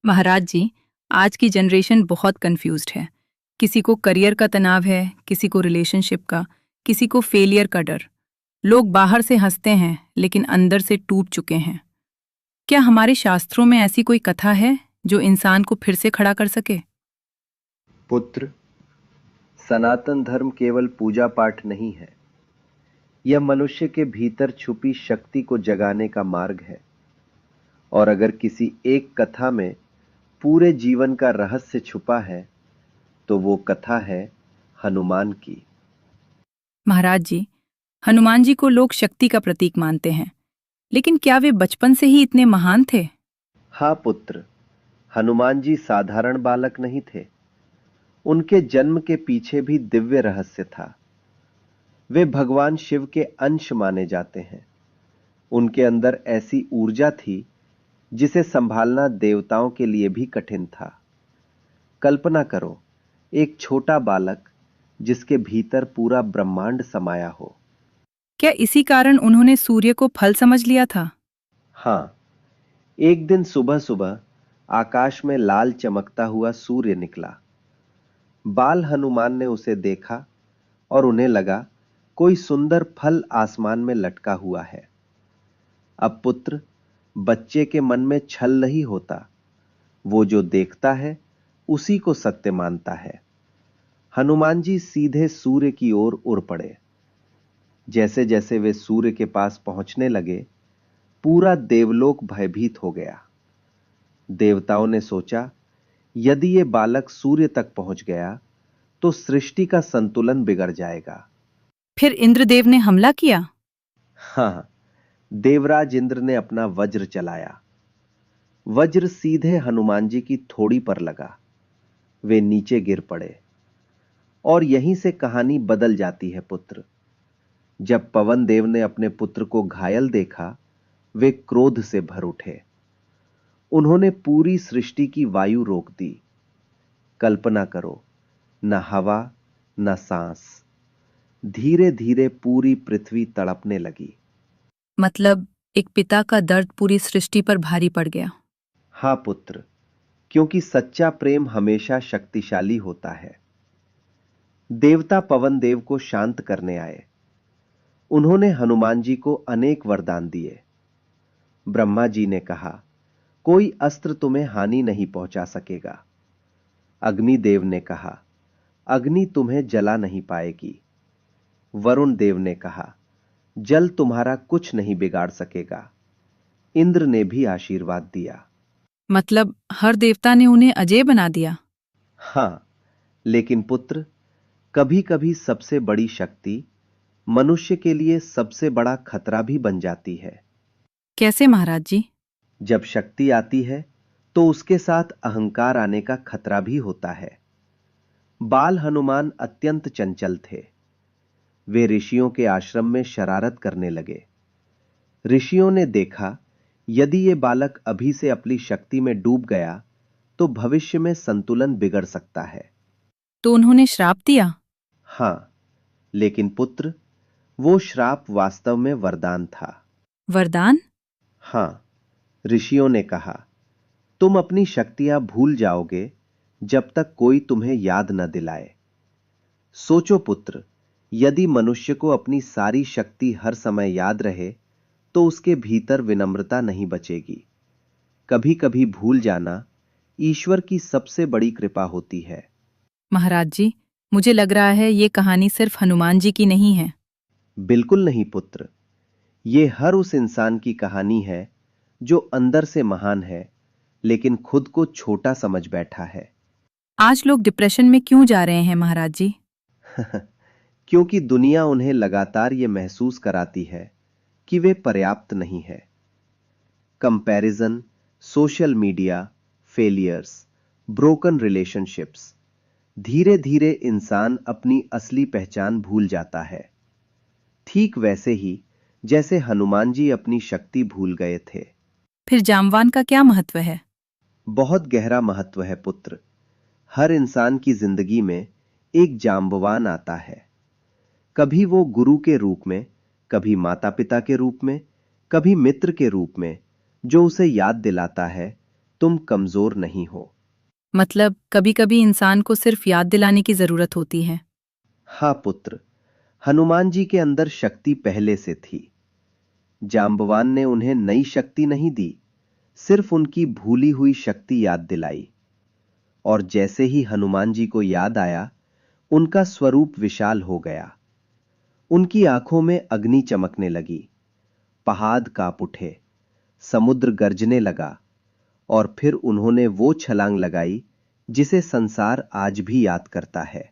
महाराज जी, आज की जनरेशन बहुत कंफ्यूज्ड है। किसी को करियर का तनाव है, किसी को रिलेशनशिप का, किसी को फेलियर का डर। लोग बाहर से हंसते हैं लेकिन अंदर से टूट चुके हैं। क्या हमारे शास्त्रों में ऐसी कोई कथा है जो इंसान को फिर से खड़ा कर सके? पुत्र, सनातन धर्म केवल पूजा पाठ नहीं है। यह मनुष्य के भीतर छुपी शक्ति को जगाने का मार्ग है। और अगर किसी एक कथा में पूरे जीवन का रहस्य छुपा है तो वो कथा है हनुमान की। महाराज जी, हनुमान जी को लोग शक्ति का प्रतीक मानते हैं, लेकिन क्या वे बचपन से ही इतने महान थे? हाँ पुत्र, हनुमान जी साधारण बालक नहीं थे। उनके जन्म के पीछे भी दिव्य रहस्य था। वे भगवान शिव के अंश माने जाते हैं। उनके अंदर ऐसी ऊर्जा थी जिसे संभालना देवताओं के लिए भी कठिन था। कल्पना करो, एक छोटा बालक जिसके भीतर पूरा ब्रह्मांड समाया हो। क्या इसी कारण उन्होंने सूर्य को फल समझ लिया था? हाँ, एक दिन सुबह सुबह आकाश में लाल चमकता हुआ सूर्य निकला। बाल हनुमान ने उसे देखा और उन्हें लगा कोई सुंदर फल आसमान में लटका हुआ है। अब पुत्र, बच्चे के मन में छल नहीं होता। वो जो देखता है उसी को सत्य मानता है। हनुमान जी सीधे सूर्य की ओर उड़ पड़े। जैसे जैसे वे सूर्य के पास पहुंचने लगे, पूरा देवलोक भयभीत हो गया। देवताओं ने सोचा, यदि ये बालक सूर्य तक पहुंच गया तो सृष्टि का संतुलन बिगड़ जाएगा। फिर इंद्रदेव ने हमला किया? हाँ, देवराज इंद्र ने अपना वज्र चलाया। वज्र सीधे हनुमान जी की थोड़ी पर लगा। वे नीचे गिर पड़े। और यहीं से कहानी बदल जाती है पुत्र। जब पवन देव ने अपने पुत्र को घायल देखा, वे क्रोध से भर उठे। उन्होंने पूरी सृष्टि की वायु रोक दी। कल्पना करो, न हवा न सांस। धीरे धीरे पूरी पृथ्वी तड़पने लगी। मतलब एक पिता का दर्द पूरी सृष्टि पर भारी पड़ गया। हां पुत्र, क्योंकि सच्चा प्रेम हमेशा शक्तिशाली होता है। देवता पवन देव को शांत करने आए। उन्होंने हनुमान जी को अनेक वरदान दिए। ब्रह्मा जी ने कहा, कोई अस्त्र तुम्हें हानि नहीं पहुंचा सकेगा। अग्निदेव ने कहा, अग्नि तुम्हें जला नहीं पाएगी। वरुण देव ने कहा, जल तुम्हारा कुछ नहीं बिगाड़ सकेगा। इंद्र ने भी आशीर्वाद दिया। मतलब हर देवता ने उन्हें अजय बना दिया। हां, लेकिन पुत्र, कभी कभी सबसे बड़ी शक्ति मनुष्य के लिए सबसे बड़ा खतरा भी बन जाती है। कैसे महाराज जी? जब शक्ति आती है तो उसके साथ अहंकार आने का खतरा भी होता है। बाल हनुमान अत्यंत चंचल थे। वे ऋषियों के आश्रम में शरारत करने लगे। ऋषियों ने देखा, यदि ये बालक अभी से अपनी शक्ति में डूब गया तो भविष्य में संतुलन बिगड़ सकता है। तो उन्होंने श्राप दिया? हां, लेकिन पुत्र, वो श्राप वास्तव में वरदान था। वरदान? हां, ऋषियों ने कहा, तुम अपनी शक्तियां भूल जाओगे जब तक कोई तुम्हें याद न दिलाए। सोचो पुत्र, यदि मनुष्य को अपनी सारी शक्ति हर समय याद रहे तो उसके भीतर विनम्रता नहीं बचेगी। कभी कभी भूल जाना ईश्वर की सबसे बड़ी कृपा होती है। महाराज जी, मुझे लग रहा है ये कहानी सिर्फ हनुमान जी की नहीं है। बिल्कुल नहीं पुत्र, ये हर उस इंसान की कहानी है जो अंदर से महान है लेकिन खुद को छोटा समझ बैठा है। आज लोग डिप्रेशन में क्यों जा रहे हैं महाराज जी? क्योंकि दुनिया उन्हें लगातार ये महसूस कराती है कि वे पर्याप्त नहीं है। Comparison, social media, failures, broken relationships, धीरे धीरे इंसान अपनी असली पहचान भूल जाता है। ठीक वैसे ही जैसे हनुमान जी अपनी शक्ति भूल गए थे। फिर जामवान का क्या महत्व है? बहुत गहरा महत्व है पुत्र। हर इंसान की जिंदगी में एक जांबवान आता है। कभी वो गुरु के रूप में, कभी माता पिता के रूप में, कभी मित्र के रूप में, जो उसे याद दिलाता है तुम कमजोर नहीं हो। मतलब कभी कभी इंसान को सिर्फ याद दिलाने की जरूरत होती है। हाँ पुत्र, हनुमान जी के अंदर शक्ति पहले से थी। जाम्बवान ने उन्हें नई शक्ति नहीं दी, सिर्फ उनकी भूली हुई शक्ति याद दिलाई। और जैसे ही हनुमान जी को याद आया, उनका स्वरूप विशाल हो गया। उनकी आंखों में अग्नि चमकने लगी, पहाड़ कांप उठे, समुद्र गरजने लगा, और फिर उन्होंने वो छलांग लगाई जिसे संसार आज भी याद करता है।